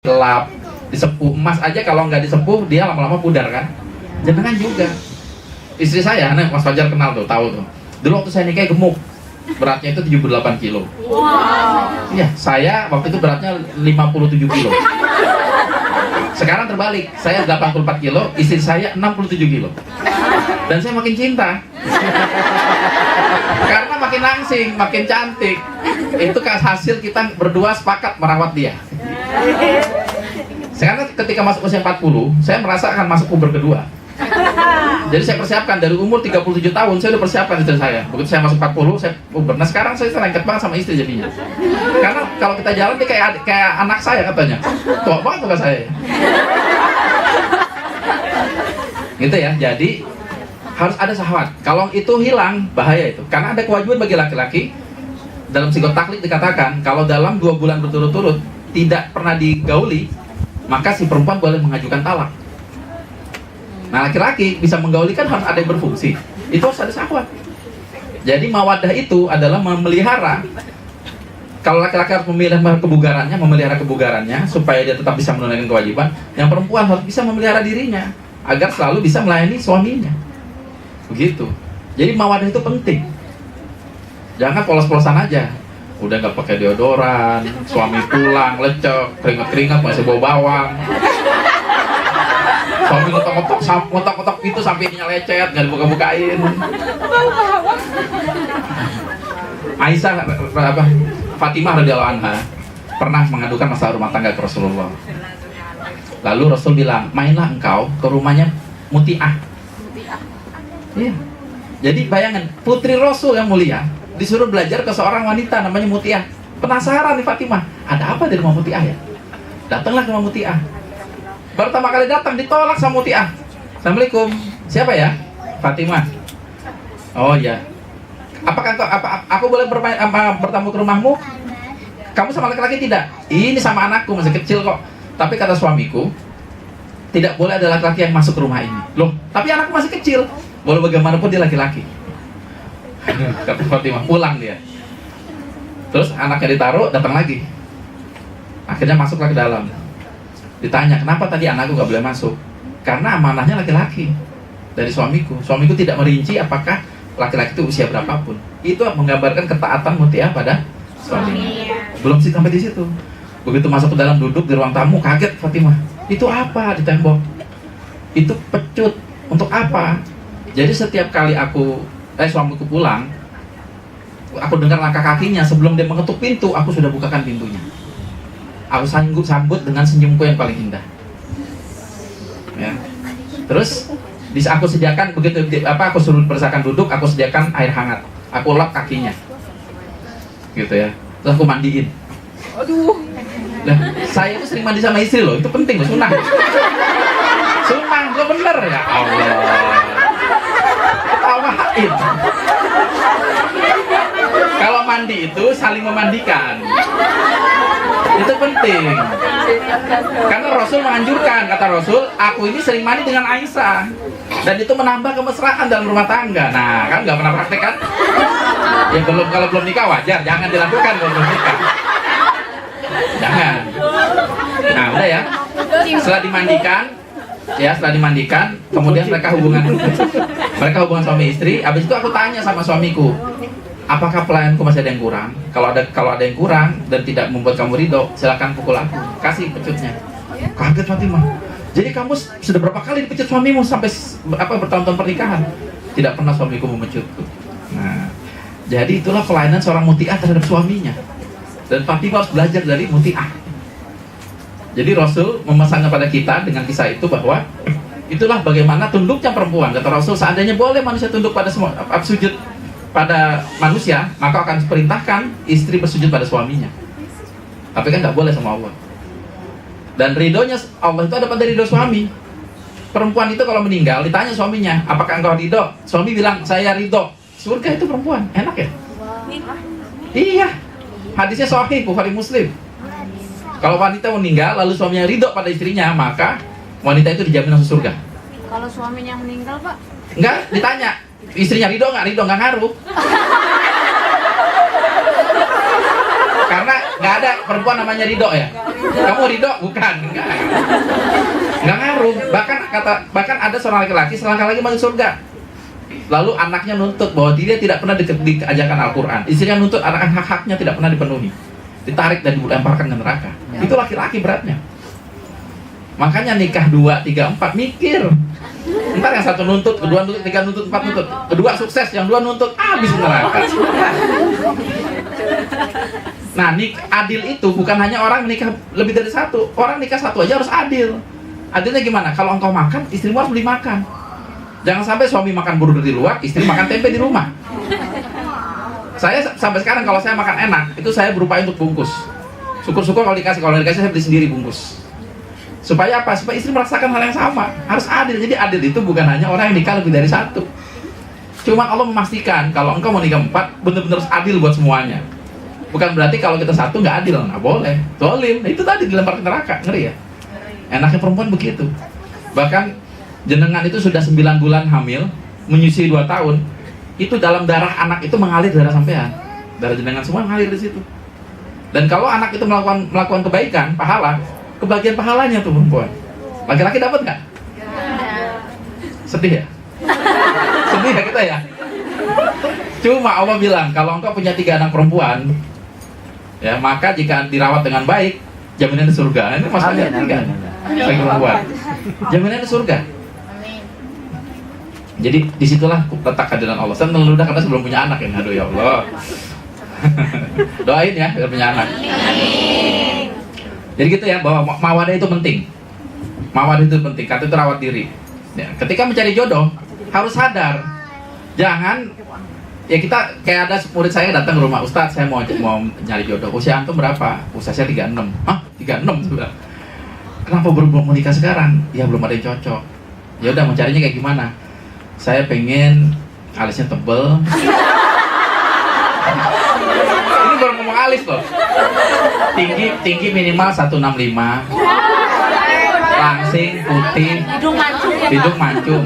gelap, disepuh. Emas aja kalau nggak disepuh dia lama-lama pudar kan. Jenengan juga. Istri saya, nah Mas Fajar kenal tuh, tahu tuh. Dulu waktu saya nikah gemuk, beratnya itu 78 kilo. Iya, saya waktu itu beratnya 57 kilo. Sekarang terbalik, saya 84 kilo, istri saya 67 kilo. Dan saya makin cinta. Karena makin langsing, makin cantik. Itu hasil kita berdua sepakat merawat dia. Sekarang ketika masuk usia 40, saya merasa akan masuk puber kedua. Jadi saya persiapkan dari umur 37 tahun, saya udah persiapkan istri saya. Begitu saya masuk 40, saya puber. Nah sekarang saya lengket banget sama istri jadinya. Karena kalau kita jalan dia kayak anak saya katanya. Tua banget sama saya. Gitu ya, jadi harus ada syahwat. Kalau itu hilang, bahaya itu. Karena ada kewajiban bagi laki-laki. Dalam psikotaklik dikatakan, kalau dalam 2 bulan berturut-turut tidak pernah digauli, maka si perempuan boleh mengajukan talak. Nah laki-laki bisa menggauli kan harus ada yang berfungsi. Itu harus ada syahwat. Jadi mawaddah itu adalah memelihara. Kalau laki-laki harus memelihara kebugarannya supaya dia tetap bisa menunaikan kewajiban. Yang perempuan harus bisa memelihara dirinya agar selalu bisa melayani suaminya. Begitu. Jadi mawaddah itu penting. Jangan polos-polosan aja. Udah nggak pakai deodoran, suami pulang lecek, keringat-keringat masih bau bawang. Suami ngotok-ngotok itu sampai ininya lecet, nggak dibuka-bukain. Aisyah Fatimah radhiyallahu anha pernah mengadukan masalah rumah tangga ke Rasulullah. Lalu Rasul bilang, mainlah engkau ke rumahnya Muti'ah. Iya. Jadi bayangan putri Rasul yang mulia disuruh belajar ke seorang wanita namanya Muti'ah. Penasaran nih Fatimah, ada apa di rumah Muti'ah ya? Datanglah ke rumah Muti'ah. Pertama kali datang ditolak sama Muti'ah. Assalamualaikum. Siapa ya? Fatimah. Oh ya. Apakah aku boleh bertamu ke rumahmu? Kamu sama laki-laki tidak? Ini sama anakku masih kecil kok. Tapi kata suamiku, tidak boleh ada laki-laki yang masuk ke rumah ini. Loh, tapi anakku masih kecil. Walau bagaimanapun dia laki-laki. Kata Fatimah, pulang dia. Terus anaknya ditaruh, datang lagi. Akhirnya masuklah ke dalam. Ditanya, kenapa tadi anakku gak boleh masuk? Karena amanahnya laki-laki dari suamiku. Suamiku tidak merinci apakah laki-laki itu usia berapapun. Itu menggambarkan ketaatan Muti'ah pada suami. Belum sih sampai di situ. Begitu masuk ke dalam, duduk di ruang tamu, kaget Fatimah. Itu apa di tembok? Itu pecut. Untuk apa? Jadi setiap kali suamiku pulang, aku dengar langkah kakinya. Sebelum dia mengetuk pintu, aku sudah bukakan pintunya. Aku sambut dengan senyumku yang paling indah. Ya. Terus aku sediakan begitu aku suruh persilakan duduk, aku sediakan air hangat. Aku lap kakinya. Gitu ya. Terus aku mandiin. Aduh. Nah, saya itu sering mandi sama istri loh, itu penting loh, sunnah. Sunnah, lo bener ya Allah. Ketawain. Kalau mandi itu saling memandikan. Itu penting. Karena Rasul menganjurkan, kata Rasul, aku ini sering mandi dengan Aisyah. Dan itu menambah kemesraan dalam rumah tangga. Nah, kan nggak pernah praktek kan? Ya kalau belum nikah wajar, jangan dilakukan kalau belum nikah. Jangan. Nah, udah ya. Setelah dimandikan, kemudian mereka hubungan suami istri. Habis itu aku tanya sama suamiku, apakah pelayanku masih ada yang kurang? Kalau ada yang kurang dan tidak membuat kamu ridho, silakan pukul aku, kasih pecutnya. Kaget Fatimah. Jadi kamu sudah berapa kali dipecut suamimu sampai bertahun-tahun pernikahan? Tidak pernah suamiku memecutku. Nah, jadi itulah pelayanan seorang Muti'ah terhadap suaminya. Dan Fatimah harus belajar dari Muti'ah. Jadi Rasul memesan kepada kita dengan kisah itu bahwa itulah bagaimana tunduknya perempuan. Kata Rasul, seandainya boleh manusia tunduk pada semua sujud pada manusia, maka akan diperintahkan istri bersujud pada suaminya. Tapi kan nggak boleh sama Allah. Dan ridhonya Allah itu ada pada ridho suami. Perempuan itu kalau meninggal ditanya suaminya, apakah engkau ridho? Suami bilang, saya ridho. Surga itu perempuan, enak ya? Iya. Hadisnya sahih, Bukhari Muslim. Kalau wanita meninggal lalu suaminya ridho pada istrinya, maka wanita itu dijamin masuk surga. Kalau suaminya meninggal, Pak? Enggak, ditanya istrinya ridho nggak ngaruh. Karena nggak ada perempuan namanya Ridho ya. Kamu Ridho? Bukan, nggak ngaruh. Bahkan ada seorang laki-laki selangkah lagi masuk surga. Lalu anaknya nuntut bahwa dia tidak pernah diajarkan Al-Quran. Istrinya nuntut anak hak-haknya tidak pernah dipenuhi, ditarik dan dilemparkan ke neraka. Itu laki-laki beratnya. Makanya nikah 2, 3, 4 mikir. Ntar yang satu nuntut, kedua nuntut, tiga nuntut, 4 nuntut, kedua sukses, yang 2 nuntut habis neraka. Nah, adil itu bukan hanya orang nikah lebih dari 1. Orang nikah 1 aja harus adil. Adilnya gimana? Kalau engkau makan, istrimu harus beli makan. Jangan sampai suami makan burger di luar, istri makan tempe di rumah. Saya sampai sekarang kalau saya makan enak, itu saya berupaya untuk bungkus. Syukur-syukur kalau dikasih saya beli sendiri bungkus. Supaya apa? Supaya istri merasakan hal yang sama. Harus adil. Jadi adil itu bukan hanya orang yang nikah lebih dari 1. Cuma Allah memastikan kalau engkau mau nikah 4, benar-benar harus adil buat semuanya. Bukan berarti kalau kita 1 nggak adil, nggak boleh. Zolim. Nah, itu tadi dilempar ke neraka. Ngeri ya? Enaknya perempuan begitu. Bahkan jenengan itu sudah 9 bulan hamil, menyusui 2 tahun, itu dalam darah anak itu mengalir darah sampean. Darah jenengan semua mengalir di situ. Dan kalau anak itu melakukan kebaikan, pahala, kebagian pahalanya tuh perempuan. Laki-laki dapat nggak? Sedih ya? Sedih ya kita ya? Cuma Allah bilang, kalau engkau punya 3 anak perempuan, ya maka jika dirawat dengan baik, jaminan di surga. Ini masalahnya 3 bagi perempuan. Jaminan di surga. Jadi disitulah letak keadilan Allah. Saya meludah karena sebelum punya anak ya. Aduh ya Allah. Doain ya biar punya anak. Jadi gitu ya, bahwa mawadah itu penting. Mawadah itu penting, kata itu rawat diri ya, ketika mencari jodoh harus sadar. Jangan ya, kita kayak ada murid saya datang ke rumah, Ustadz saya mau nyari jodoh. Usia antum berapa? Usia saya 36. Hah? 36 sudah. Kenapa baru mau nikah sekarang? Ya belum ada yang cocok. Ya udah, mau carinya kayak gimana? Saya pengen alisnya tebel. Ini baru ngomong alis loh. Tinggi minimal 165. Langsing, putih, hidung mancung.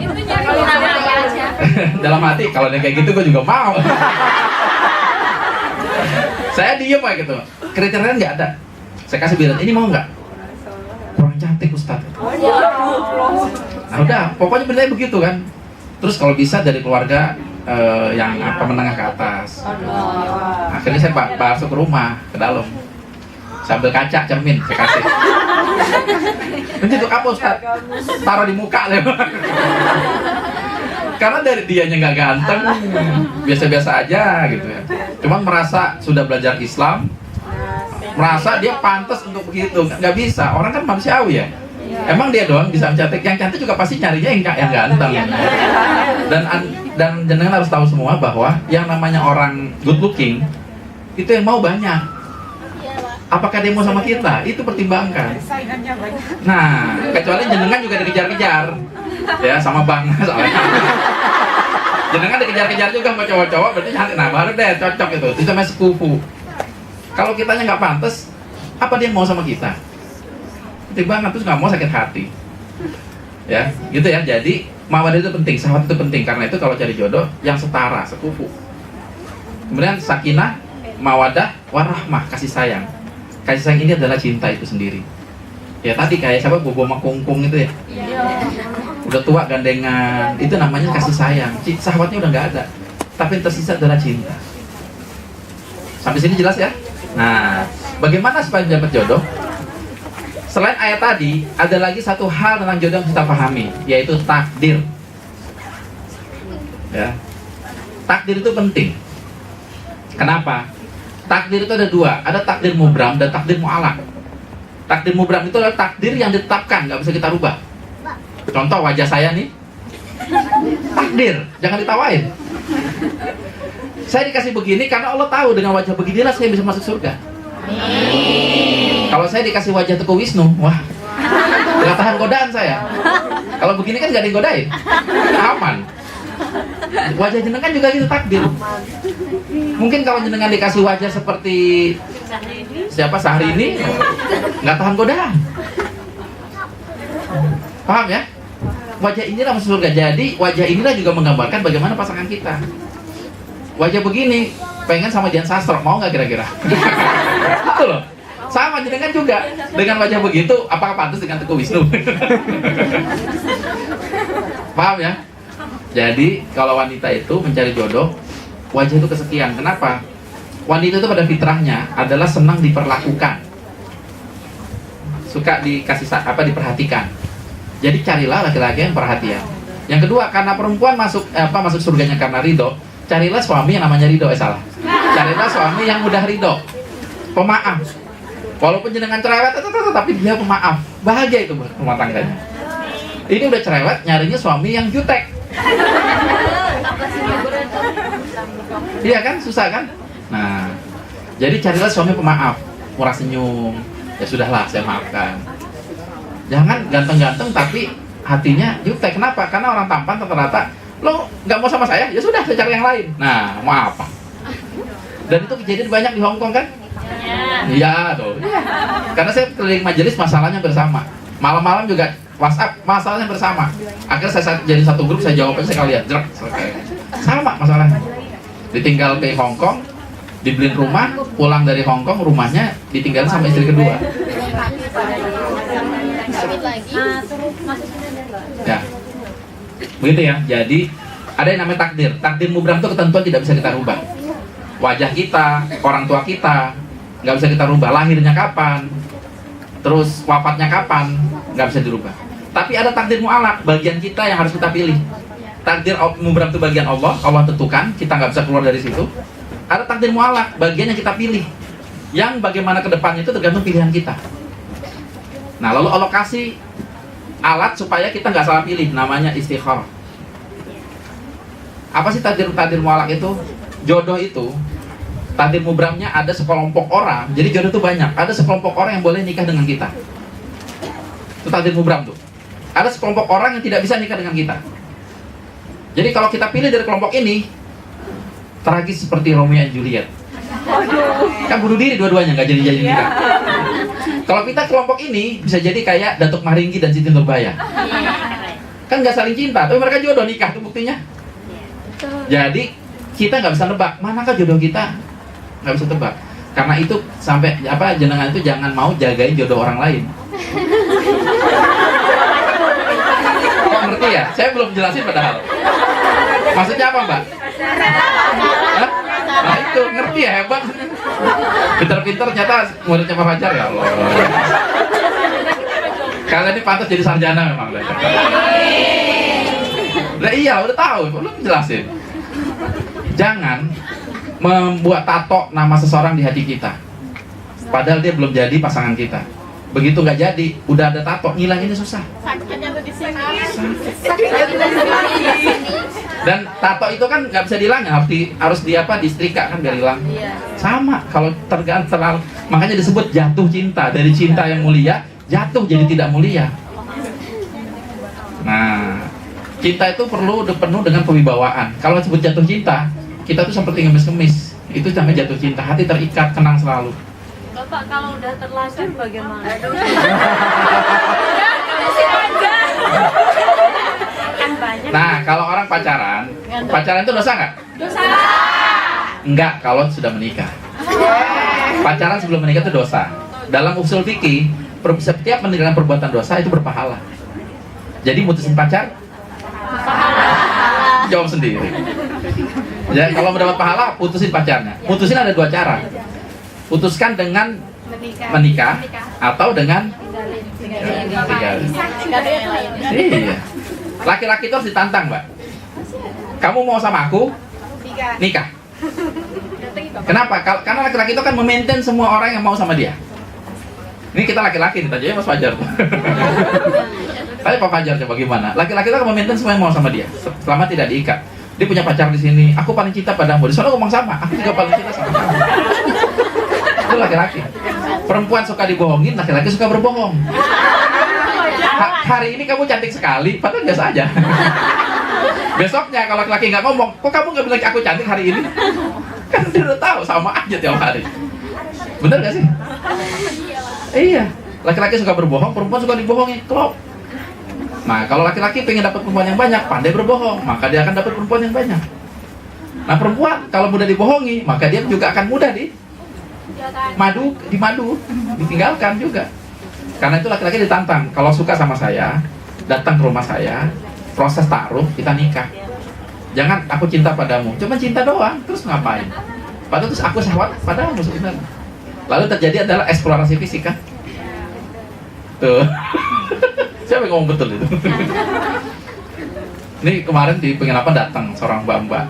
Dalam hati kalau dia kayak gitu gue juga mau. Saya diem kayak gitu. Kriterianya nggak ada. Saya kasih bilang, ini mau nggak? Kurang cantik Ustadz. Nah udah, pokoknya benernya begitu kan. Terus kalau bisa dari keluarga yang menengah ke atas. Akhirnya saya masuk ke rumah, ke dalam. Sambil kaca, cermin, saya kasih. Ini untuk apa Ustaz? Taruh di muka. Karena dari dianya nggak ganteng, biasa-biasa aja gitu ya. Cuman merasa sudah belajar Islam, merasa dia pantas untuk begitu. Nggak bisa, orang kan manusiawi ya. Emang dia doang bisa mencantik, yang cantik juga pasti nyarinya yang ganteng. Dan jenengan harus tahu semua bahwa yang namanya orang good looking itu yang mau banyak. Apakah dia mau sama kita? Itu pertimbangkan. Nah, kecuali jenengan juga dikejar-kejar, ya sama bang soalnya. Jenengan dikejar-kejar juga sama cowok-cowok, berarti cantik. Nah, baru deh cocok itu. Itu namanya sepupu. Kalau kitanya nggak pantas, apa dia mau sama kita? Pertimbangan, terus nggak mau sakit hati. Ya, gitu ya. Jadi mawadah itu penting, sahabat itu penting. Karena itu kalau cari jodoh yang setara, sekufu. Kemudian sakinah, mawadah, warahmah, kasih sayang. Kasih sayang ini adalah cinta itu sendiri. Ya tadi kayak siapa bobo sama kungkung itu ya. Udah tua gandengan, itu namanya kasih sayang. Sahabatnya udah nggak ada, tapi yang tersisa adalah cinta. Sampai sini jelas ya? Nah, bagaimana supaya dapat jodoh? Selain ayat tadi, ada lagi satu hal tentang jodoh yang kita pahami, yaitu takdir. Ya, takdir itu penting. Kenapa? Takdir itu ada 2, ada takdir mubram dan takdir mu'alaq. Takdir mubram itu adalah takdir yang ditetapkan, nggak bisa kita rubah. Contoh wajah saya nih, takdir, jangan ditawain. Saya dikasih begini karena Allah tahu dengan wajah beginilah saya bisa masuk surga. Kalau saya dikasih wajah Teguh Wisnu, wah, nggak tahan godaan saya. Kalau begini kan nggak digodain, aman. Wajah jenengan juga gitu takdir. Mungkin kalau jenengan dikasih wajah seperti siapa Syahrini, nggak tahan godaan. Paham ya? Wajah inilah masuk surga. Jadi wajah inilah juga menggambarkan bagaimana pasangan kita. Wajah begini pengen sama Dian Sastro, mau nggak kira-kira? Itu loh. Sama jenengan juga dengan wajah begitu, apakah pantas dengan Teguh Wisnu? Paham ya? Jadi kalau wanita itu mencari jodoh, wajah itu kesekian. Kenapa? Wanita itu pada fitrahnya adalah senang diperlakukan, suka dikasih diperhatikan. Jadi carilah laki-laki yang perhatian. Yang kedua, karena perempuan masuk surganya karena ridho, carilah suami yang namanya ridho. Carilah suami yang mudah ridho, pemaaf. Walaupun jenengan cerewet, tapi dia pemaaf. Bahagia itu rumah tangganya. Ini udah cerewet, nyarinya suami yang jutek. Iya kan, susah kan? Nah, jadi carilah suami pemaaf, murah senyum. Ya sudahlah, saya maafkan. Jangan ganteng-ganteng tapi hatinya jutek. Kenapa? Karena orang tampan rata-rata, lo nggak mau sama saya, ya sudah, saya cari yang lain. Nah, mau apa? Dan itu kejadian banyak di Hong Kong kan? Iya tuh. Karena saya keliling majelis, masalahnya bersama. Malam-malam juga WhatsApp, masalahnya bersama. Akhirnya saya jadi satu grup, saya jawab aja sekalian, jelek, selesai. Sama masalahnya. Ditinggal ke Hong Kong, dibeliin rumah, pulang dari Hong Kong, rumahnya ditinggalin sama istri kedua. Ya, begitu ya. Jadi ada yang namanya takdir. Takdir mubram itu ketentuan tidak bisa kita rubah. Wajah kita, orang tua kita nggak bisa kita rubah. Lahirnya kapan, terus wafatnya kapan, nggak bisa dirubah. Tapi ada takdir mu'alaq, bagian kita yang harus kita pilih. Takdir mubram itu bagian Allah tentukan, kita nggak bisa keluar dari situ. Ada takdir mu'alaq, bagian yang kita pilih, yang bagaimana ke depannya itu tergantung pilihan kita. Nah, lalu Allah kasih alat supaya kita nggak salah pilih, namanya istikharah. Apa sih takdir mu'alaq itu? Jodoh itu, takdir mubramnya ada sekelompok orang. Jadi jodoh itu banyak. Ada sekelompok orang yang boleh nikah dengan kita. Itu takdir mubram tuh. Ada sekelompok orang yang tidak bisa nikah dengan kita. Jadi kalau kita pilih dari kelompok ini, tragis seperti Romeo and Juliet. Kan bunuh diri dua-duanya, nggak jadi nikah. Kalau kita kelompok ini, bisa jadi kayak Datuk Maringgi dan Siti Nurbaya. Kan nggak saling cinta, tapi mereka jodoh nikah, itu buktinya. Jadi kita nggak bisa nebak manakah jodoh kita, nggak bisa tebak. Karena itu sampai jenengan itu jangan mau jagain jodoh orang lain. Kok ngerti ya? Saya belum jelasin padahal. Maksudnya apa, Mbak? Hah? Nah itu ngerti ya, hebat. Pinter-pinter ternyata muridnya Pak Fajar, ya Allah. Kalian ini pantas jadi sarjana memang. Nah iya, udah tahu, belum jelasin. Jangan membuat tato nama seseorang di hati kita, padahal dia belum jadi pasangan kita. Begitu nggak jadi, udah ada tato, ngilanginnya susah. Dan tato itu kan nggak bisa dihilangin, harus disetrika kan biar hilang. Sama kalau terlalu, makanya disebut jatuh cinta. Dari cinta yang mulia jatuh jadi tidak mulia. Nah, cinta itu perlu penuh dengan kewibawaan. Kalau disebut jatuh cinta, kita tuh seperti ngemis-ngemis. Itu namanya jatuh cinta, hati terikat, kenang selalu. Bapak kalau udah terlanjur bagaimana? Kan banyak. Nah, kalau orang pacaran itu dosa nggak? Dosa. Enggak, kalau sudah menikah. Pacaran sebelum menikah itu dosa. Dalam usul fikih, setiap meninggalkan perbuatan dosa itu berpahala. Jadi mutusin pacar? Jawab sendiri. Ya, kalau mendapat pahala, putusin pacarnya. Putusin ada dua cara. Putuskan dengan menikah atau dengan tinggalin. Iya. Laki-laki itu harus ditantang, Mbak. Kamu mau sama aku? Nikah. Kenapa? Karena laki-laki itu kan memaintain semua orang yang mau sama dia. Ini kita laki-laki, kita aja Mas Fajar. Tapi Pak Fajar coba gimana? Laki-laki itu kan memaintain semua yang mau sama dia, selama tidak diikat. Dia punya pacar di sini, aku paling cinta padamu. Di sana ngomong sama, aku juga paling cinta sama kamu. Itu laki-laki. Perempuan suka dibohongin, laki-laki suka berbohong. Hari ini kamu cantik sekali, padahal biasa aja. Besoknya kalau laki-laki nggak ngomong, kok kamu nggak bilang aku cantik hari ini? Kan dia udah tahu, sama aja tiap hari. Bener nggak sih? Iya. Laki-laki suka berbohong, perempuan suka dibohongi. Klop. Nah, kalau laki-laki pengen dapat perempuan yang banyak, pandai berbohong, maka dia akan dapat perempuan yang banyak. Nah perempuan kalau mudah dibohongi, maka dia juga akan mudah dimadu, ditinggalkan juga. Karena itu laki-laki ditantang, kalau suka sama saya, datang ke rumah saya, proses taruh, kita nikah. Jangan aku cinta padamu, cuma cinta doang, terus ngapain? Padahal terus aku syahwat padamu sebenarnya. Lalu terjadi adalah eksplorasi fisik kan? Tuh. Siapa yang ngomong betul itu? Ini kemarin di penginapan datang seorang mbak-mbak.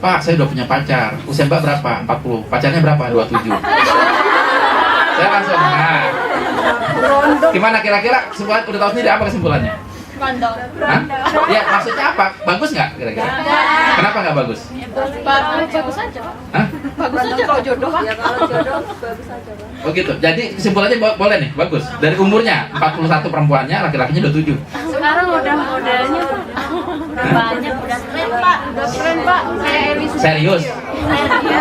Pak, saya udah punya pacar. Usia mbak berapa? 40. Pacarnya berapa? 27. Saya langsung, nah. Gimana kira-kira? Udah tahu sendiri apa kesimpulannya? Mandor. Hah? Ya, maksudnya apa? Bagus nggak kira-kira? Kenapa nggak bagus? Bagus aja. Hah? Bagus aja kalau jodoh. Ya kalau jodoh bagus aja, Bang. Oh gitu. Jadi kesimpulannya boleh nih, bagus. Dari umurnya 41 perempuannya, laki-lakinya 27. Sekarang udah modelnya udah banyak, udah tren Pak, udah tren Pak. Kayak Elis. Serius?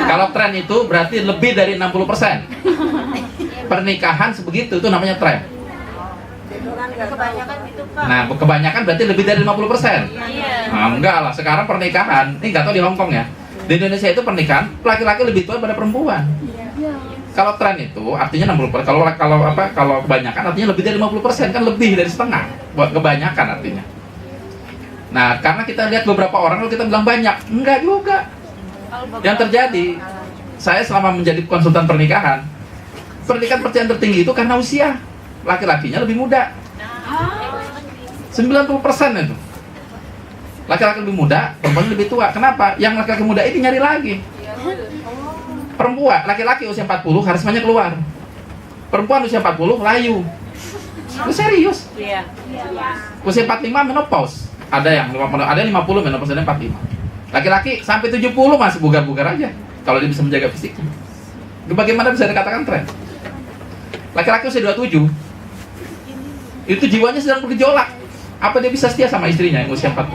Kalau tren itu berarti lebih dari 60%. Pernikahan sebegitu itu namanya tren. Kebanyakan gitu Pak. Nah, kebanyakan berarti lebih dari 50%. Iya. Nah, enggak lah. Sekarang pernikahan, ini nggak tahu di Hong Kong ya. Di Indonesia itu pernikahan laki-laki lebih tua daripada perempuan. Kalau tren itu artinya 60%. Kalau kebanyakan artinya lebih dari 50%, kan lebih dari setengah. Buat kebanyakan artinya. Nah, karena kita lihat beberapa orang lalu kita bilang banyak, enggak juga. Yang terjadi, saya selama menjadi konsultan pernikahan percayaan tertinggi itu karena usia. Laki-lakinya lebih muda. 90% itu. Laki-laki lebih muda, perempuan lebih tua. Kenapa? Yang laki-laki muda ini nyari lagi. Perempuan, laki-laki usia 40 karismanya keluar. Perempuan usia 40 layu. Itu serius. Iya. Usia 45 menopause. Ada yang 50 menopause, ada 45. Laki-laki sampai 70 masih bugar-bugar aja. Kalau dia bisa menjaga fisiknya. Bagaimana bisa dikatakan tren? Laki-laki usia 27 itu jiwanya sedang bergejolak. Apa dia bisa setia sama istrinya yang usia 40?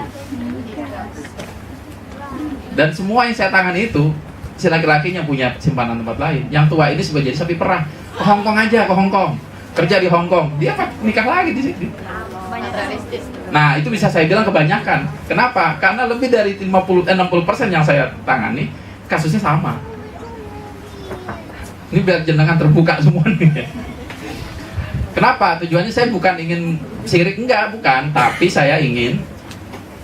Dan semua yang saya tangani itu si laki-lakinya punya simpanan tempat lain. Yang tua ini sebagai jadi sapi perah. Ke Hong Kong aja, ke Hong Kong. Kerja di Hong Kong. Dia apa? Nikah lagi di sini. Banyak realistis. Nah, itu bisa saya bilang kebanyakan. Kenapa? Karena lebih dari 60% yang saya tangani kasusnya sama. Ini biar jenengan terbuka semua nih. Kenapa? Tujuannya saya bukan ingin sirik, enggak, bukan. Tapi saya ingin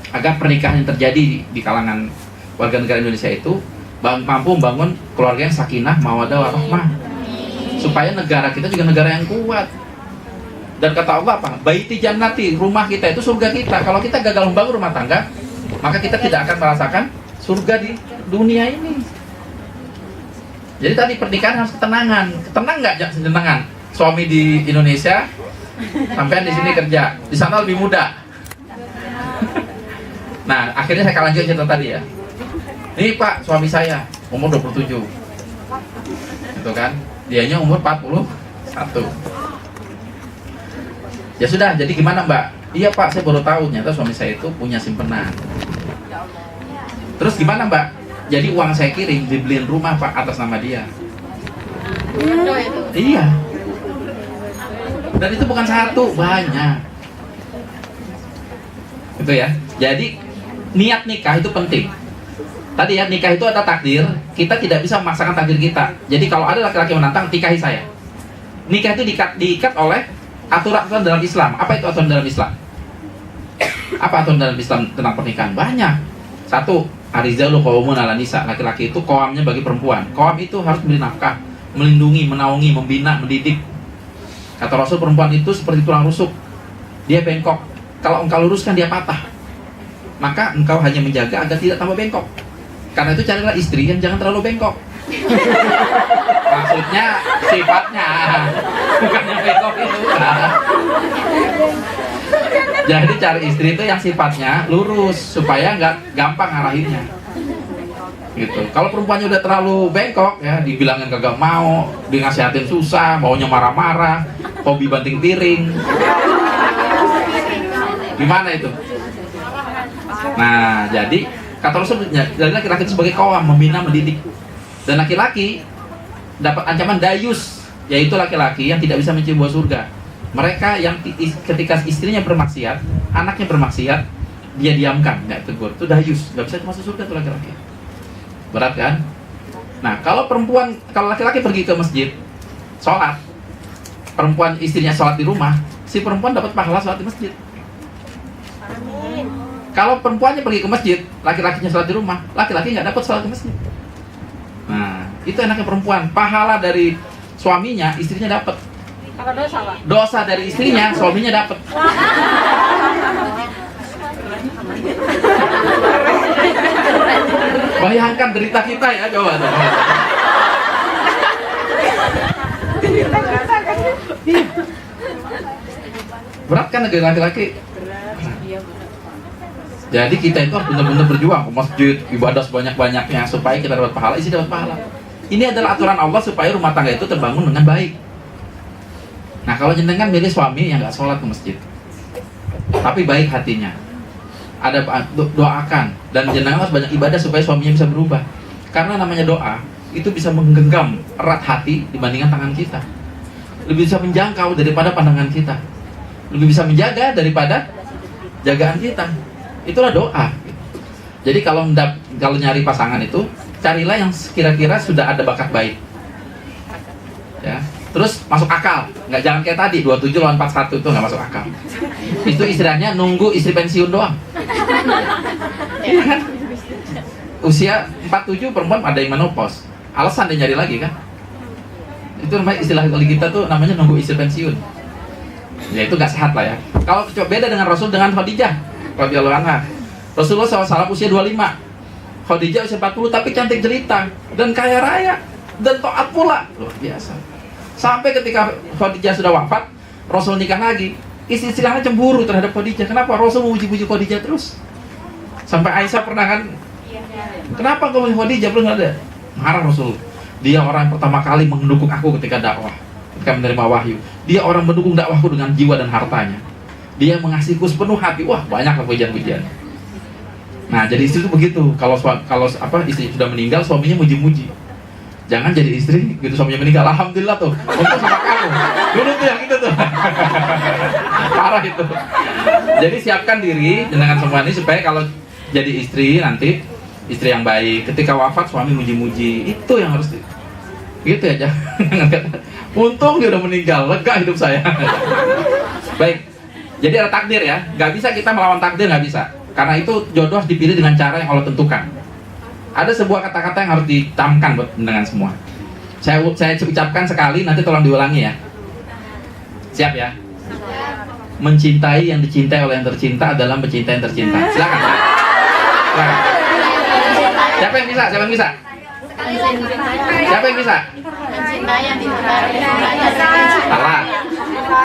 agar pernikahan yang terjadi di kalangan warga negara Indonesia itu mampu membangun keluarga yang sakinah, mawaddah, warahmah. Supaya negara kita juga negara yang kuat. Dan kata Allah apa? Baiti jannati, rumah kita itu surga kita. Kalau kita gagal membangun rumah tangga, maka kita tidak akan merasakan surga di dunia ini. Jadi tadi pernikahan harus ketenangan. Tenang nggak ketenangan? Suami di Indonesia, sampean di sini kerja, di sana lebih muda. Nah, akhirnya saya lanjut cerita tadi ya. Ini Pak, suami saya umur 27. Gitu kan? Dianya umur 41. Ya sudah, jadi gimana Mbak? Iya Pak, saya baru tahu ternyata suami saya itu punya simpenan. Terus gimana Mbak? Jadi uang saya kirim dibeliin rumah Pak atas nama dia. Iya. Dan itu bukan satu, banyak. Gitu ya. Jadi niat nikah itu penting. Tadi ya, nikah itu ada takdir. Kita tidak bisa memaksakan takdir kita. Jadi kalau ada laki-laki menantang, nikahi saya. Nikah itu diikat oleh aturan dalam Islam. Apa itu aturan dalam Islam? Apa aturan dalam Islam tentang pernikahan? Banyak. Satu, arijalu qawwamun 'alan nisa. Laki-laki itu qawamnya bagi perempuan. Qawam itu harus memberi nafkah, melindungi, menaungi, membina, mendidik. Kata Rasul, perempuan itu seperti tulang rusuk. Dia bengkok. Kalau engkau luruskan, dia patah. Maka engkau hanya menjaga agar tidak tambah bengkok. Karena itu carilah istri yang jangan terlalu bengkok. Maksudnya sifatnya, bukannya bengkok itu. Jadi cari istri itu yang sifatnya lurus supaya nggak gampang ngarahinnya. Gitu. Kalau perempuannya udah terlalu bengkok ya, dibilangin kagak mau, dinasihatin susah, maunya marah-marah, hobi banting piring. Gimana itu? Nah, jadi kata Rasul, jadi laki-laki itu sebagai qawam, membina, mendidik. Dan laki-laki dapat ancaman dayus, yaitu laki-laki yang tidak bisa mencium buah surga. Mereka yang ketika istrinya bermaksiat, anaknya bermaksiat, dia diamkan, nggak tegur. Itu dayus, nggak bisa masuk surga tuh laki-laki. Berat kan? Nah, kalau laki-laki pergi ke masjid, sholat, perempuan istrinya sholat di rumah, si perempuan dapat pahala sholat di masjid. Kalau perempuannya pergi ke masjid, laki-lakinya sholat di rumah, laki-laki nggak dapat sholat di masjid. Nah, itu enaknya perempuan. Pahala dari suaminya, istrinya dapat. Kalau dosa Pak. Dosa dari istrinya, suaminya dapat. Bayangkan derita kita ya, coba. Berat kan negara laki-laki? Jadi kita itu harus benar-benar berjuang ke masjid, ibadah sebanyak-banyaknya supaya kita dapat pahala, isi dapat pahala. Ini adalah aturan Allah supaya rumah tangga itu terbangun dengan baik. Nah, kalau jenengan milih suami yang nggak sholat ke masjid, tapi baik hatinya, ada doakan, dan jenengan harus banyak ibadah supaya suaminya bisa berubah. Karena namanya doa itu bisa menggenggam erat hati dibandingkan tangan kita, lebih bisa menjangkau daripada pandangan kita, lebih bisa menjaga daripada jagaan kita. Itulah doa. Jadi kalau nyari pasangan itu, carilah yang kira-kira sudah ada bakat baik, ya. Terus masuk akal, jangan kayak tadi 27 lawan 41 itu nggak masuk akal. Itu istilahnya nunggu istri pensiun doang. Iya kan? Usia 47 perempuan ada yang menopause, alasan dia nyari lagi kan? Itu namanya istilah kalau kita tuh namanya nunggu istri pensiun. Ya itu nggak sehat lah ya. Kalau beda dengan Rasul dengan Khadijah radhiyallahu anha. Rasulullah SAW usia 25, Khadijah usia 40 tapi cantik jelita dan kaya raya dan taat pula, luar biasa. Sampai ketika Khadijah sudah wafat, Rasul nikah lagi, istri-istrinya cemburu terhadap Khadijah. Kenapa? Rasul memuji-puji Khadijah terus. Sampai Aisyah pernah kan, kenapa kau memuji Khadijah? Belum ada. Marah Rasul. Dia orang yang pertama kali mendukung aku ketika dakwah, ketika menerima wahyu. Dia orang mendukung dakwahku dengan jiwa dan hartanya. Dia mengasihiku sepenuh hati. Wah, banyak pujian-pujian. Nah, jadi istri itu begitu. Kalau istri sudah meninggal, suaminya muji-muji. Jangan jadi istri gitu suaminya meninggal, alhamdulillah tuh, untuk sama kamu. Dulu tuh yang itu tuh. Parah itu. Jadi siapkan diri dengan semua ini supaya kalau jadi istri nanti istri yang baik. Ketika wafat suami muji-muji. Itu yang harus gitu ya, jangan. Untung dia udah meninggal, lega hidup saya. Baik. Jadi ada takdir ya, nggak bisa kita melawan takdir, nggak bisa. Karena itu jodoh harus dipilih dengan cara yang Allah tentukan. Ada sebuah kata-kata yang harus ditamkan buat dengan semua. Saya ucapkan sekali, nanti tolong diulangi ya. Siap ya? Mencintai yang dicintai oleh yang tercinta adalah mencintai yang tercinta. Silakan. Silakan. Siapa yang bisa? Siapa yang bisa? Siapa yang bisa? Mencintai yang dicintai. Salah.